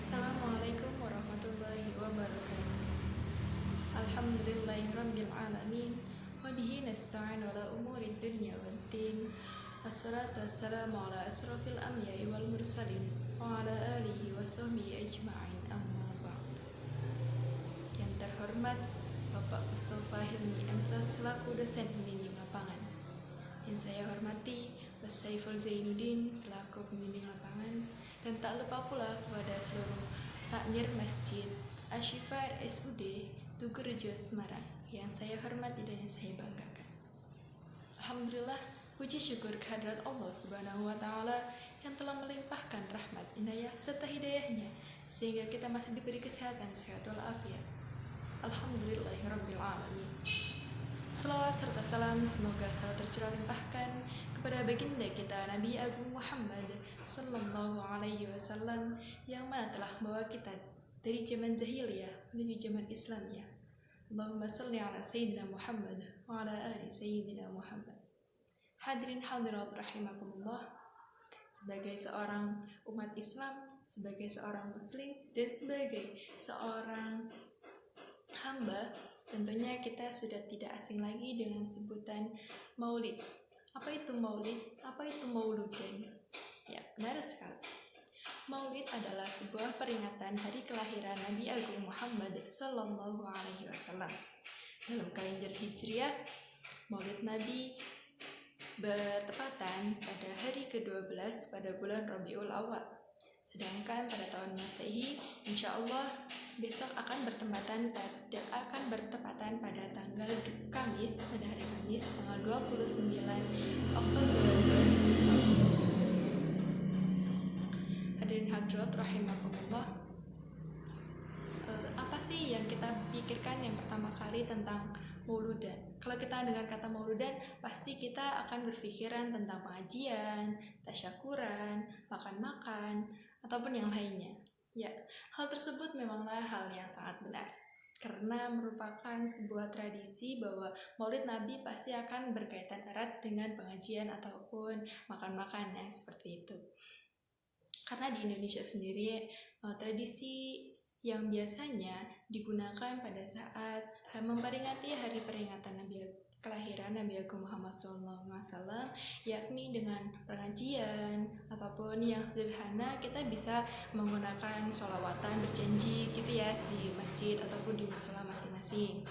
Assalamualaikum warahmatullahi wabarakatuh. Alhamdulillahirabbil alamin wa bihi nasta'in ala umuri dunya waddin. Wassalatu wassalamu ala asrofil anbiya'i wal mursalin wa ala alihi wa sahbihi ajma'in, amma ba'd. Yang terhormat Bapak Mustafa Hilmi MC selaku dosen pembimbing lapangan. Yang saya hormati Mas Saiful Zainuddin selaku pembimbing lapangan, dan tak lupa pula kepada seluruh takmir Masjid Asy-Syifa RSUD Tugurejo Semarang yang saya hormati dan yang saya banggakan. Alhamdulillah, puji syukur kehadirat Allah Subhanahu wa Ta'ala yang telah melimpahkan rahmat, inayah serta hidayahnya sehingga kita masih diberi kesehatan, sehat walafiat. Alhamdulillahirabbil alamin. Selawat serta salam semoga selalu tercurah limpahkan kepada baginda kita Nabi Agung Muhammad Sallallahu Alaihi Wasallam yang mana telah membawa kita dari zaman jahiliyah menuju zaman Islamiyah. Allahumma salli ala Sayyidina Muhammad wa ala ali Sayyidina Muhammad. Hadirin hadirat rahimakumullah, sebagai seorang umat Islam, sebagai seorang muslim, dan sebagai seorang hamba, tentunya kita sudah tidak asing lagi dengan sebutan maulid. Apa itu maulid? Apa itu mauludan? Ya, benar sekali. Maulid adalah sebuah peringatan hari kelahiran Nabi Agung Muhammad Sallallahu Alaihi Wasallam. Dalam kalender Hijriah, Maulid Nabi bertepatan pada hari ke-12 pada bulan Rabiul Awal. Sedangkan pada tahun Masehi, insya Allah besok akan bertepatan pada tanggal Kamis, pada hari Kamis tanggal 29 Oktober 2020. Hadirin hadirat rahimakumullah, apa sih yang kita pikirkan yang pertama kali tentang mauludan? Kalau kita dengar kata mauludan, pasti kita akan berpikiran tentang pengajian, tasyakuran, makan-makan, ataupun yang lainnya. Ya, hal tersebut memanglah hal yang sangat benar, karena merupakan sebuah tradisi bahwa maulid Nabi pasti akan berkaitan erat dengan pengajian ataupun makan-makan yang seperti itu. Karena di Indonesia sendiri, tradisi yang biasanya digunakan pada saat memperingati hari peringatan kelahiran Nabi Agung Muhammad SAW, yakni dengan pengajian ataupun yang sederhana, kita bisa menggunakan sholawatan berjanji gitu ya di masjid ataupun di musola masing-masing.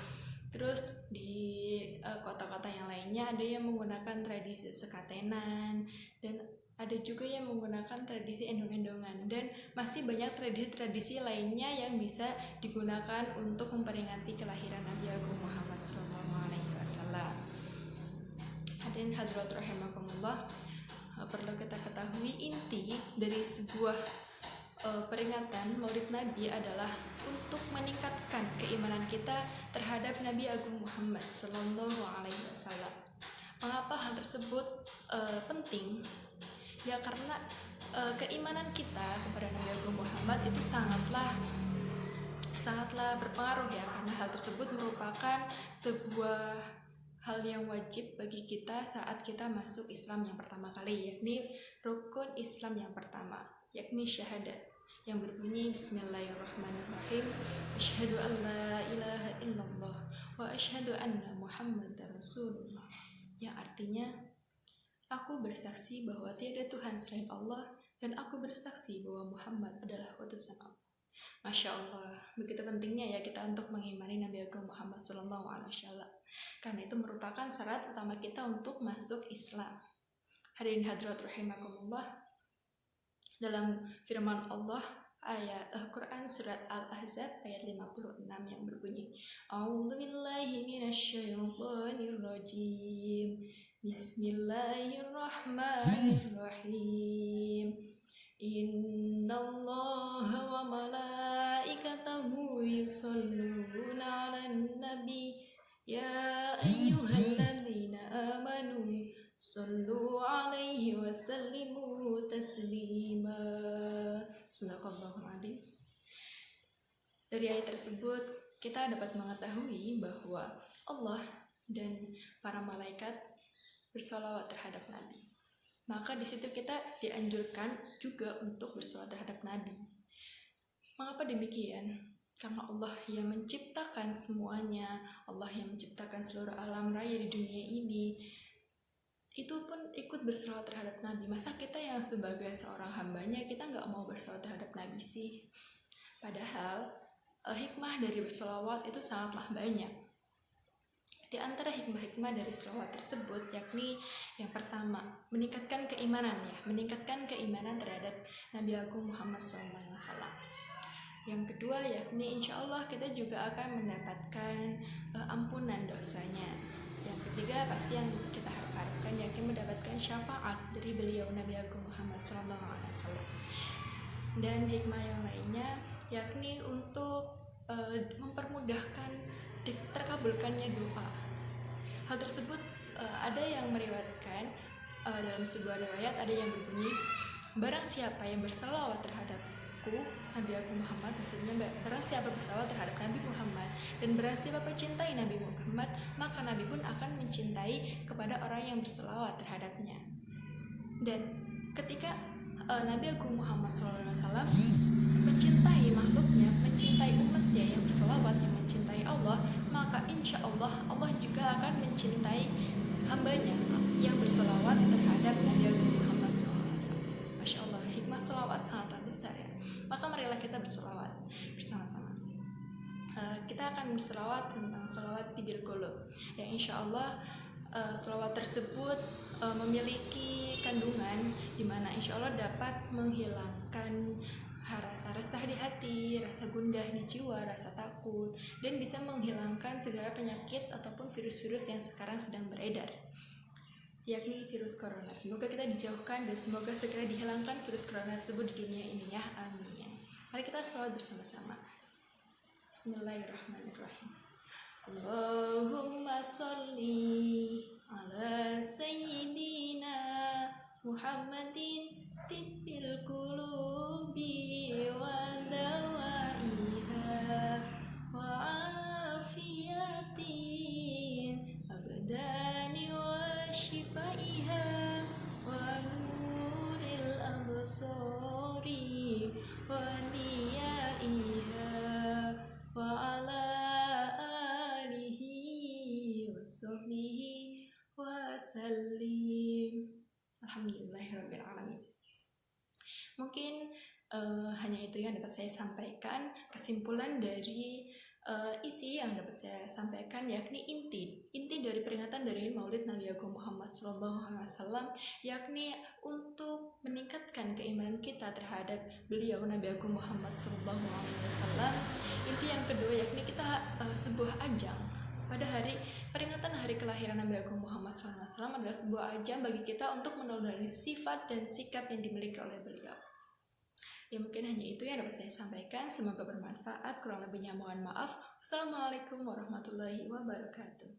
Terus di kota-kota yang lainnya ada yang menggunakan tradisi sekatenan, dan ada juga yang menggunakan tradisi endong-endongan, dan masih banyak tradisi-tradisi lainnya yang bisa digunakan untuk memperingati kelahiran Nabi Agung Muhammad SAW. Hadirin hadirat rahimakumullah, perlu kita ketahui inti dari sebuah peringatan Maulid Nabi adalah untuk meningkatkan keimanan kita terhadap Nabi Agung Muhammad SAW. Mengapa hal tersebut penting? Ya, karena keimanan kita kepada Nabi Agung Muhammad itu sangatlah berpengaruh ya, karena hal tersebut merupakan sebuah hal yang wajib bagi kita saat kita masuk Islam yang pertama kali, yakni rukun Islam yang pertama, yakni syahadat, yang berbunyi Bismillahirrahmanirrahim, asyhadu an la ilaha illallah wa asyhadu anna Muhammadar Rasulullah, yang artinya aku bersaksi bahwa tiada Tuhan selain Allah, dan aku bersaksi bahwa Muhammad adalah utusan Allah. Masya Allah, begitu pentingnya ya kita untuk mengimani Nabi Agung Muhammad SAW, karena itu merupakan syarat utama kita untuk masuk Islam. Hadirin hadirat rahimakumullah, dalam firman Allah ayat Al-Quran surat Al-Ahzab ayat 56 yang berbunyi, A'udzubillahi minasyaitonirrajim, Bismillahirrahmanirrahim, Innallaha wa malaikatahu yusholluna 'alan nabi ya ayyuhalladzina amanu shollu 'alaihi wa sallimu taslima. Shadaqallahul adzim. Dari ayat tersebut kita dapat mengetahui bahwa Allah dan para malaikat bersolawat terhadap Nabi. Maka di situ kita dianjurkan juga untuk bersolawat terhadap Nabi. Mengapa demikian? Karena Allah yang menciptakan semuanya, Allah yang menciptakan seluruh alam raya di dunia ini, itu pun ikut bersolawat terhadap Nabi. Masa kita yang sebagai seorang hambanya kita nggak mau bersolawat terhadap Nabi sih? Padahal hikmah dari bersolawat itu sangatlah banyak. Di antara hikmah-hikmah dari selawat tersebut yakni yang pertama, meningkatkan keimanan terhadap Nabi Agung Muhammad SAW. Yang kedua yakni insya Allah kita juga akan mendapatkan ampunan dosanya. Yang ketiga pasti yang kita harapkan yakni mendapatkan syafaat dari beliau Nabi Agung Muhammad SAW. Dan hikmah yang lainnya yakni untuk mempermudahkan terkabulkannya doa. Hal tersebut ada yang meriwayatkan dalam sebuah riwayat ada yang berbunyi, barang siapa yang berselawat terhadapku Nabi Agung Muhammad, maksudnya barang siapa berselawat terhadap Nabi Muhammad dan barang siapa mencintai Nabi Muhammad, maka Nabi pun akan mencintai kepada orang yang berselawat terhadapnya. Dan ketika Nabi Agung Muhammad SAW mencintai makhluknya, mencintai umatnya yang bersolawat, yang mencintai Allah, maka insya Allah Allah juga akan mencintai hambanya yang bersolawat terhadap Nabi Agung Muhammad SAW. Masya Allah, hikmah solawat sangatlah besar ya. Maka marilah kita bersolawat bersama-sama. Kita akan bersolawat tentang solawat tibil qulub, yang insya Allah solawat tersebut memiliki kandungan di mana insya Allah dapat menghilangkan rasa resah di hati, rasa gundah di jiwa, rasa takut, dan bisa menghilangkan segala penyakit ataupun virus-virus yang sekarang sedang beredar, yakni virus corona. Semoga kita dijauhkan dan semoga segera dihilangkan virus corona tersebut di dunia ini ya, amin. Mari kita sholawat bersama-sama. Bismillahirrahmanirrahim. Allahumma sholli ala sayyidina Muhammadin tibbil qulubi wa dawaiha wa afiyatin abdani wa shifaiha wa nuril absari wa niyaiha wa ala alihi wa sahbihi wa sallim. Alhamdulillahirrabbilalamin. Mungkin hanya itu yang dapat saya sampaikan. Kesimpulan dari isi yang dapat saya sampaikan yakni inti dari peringatan dari Maulid Nabi Agung Muhammad SAW yakni untuk meningkatkan keimanan kita terhadap beliau Nabi Agung Muhammad SAW. Inti yang kedua yakni kita sebuah ajang pada peringatan hari kelahiran Nabi Agung Muhammad SAW adalah sebuah ajang bagi kita untuk meneladani sifat dan sikap yang dimiliki oleh beliau. Ya mungkin hanya itu yang dapat saya sampaikan. Semoga bermanfaat. Kurang lebihnya mohon maaf. Wassalamualaikum warahmatullahi wabarakatuh.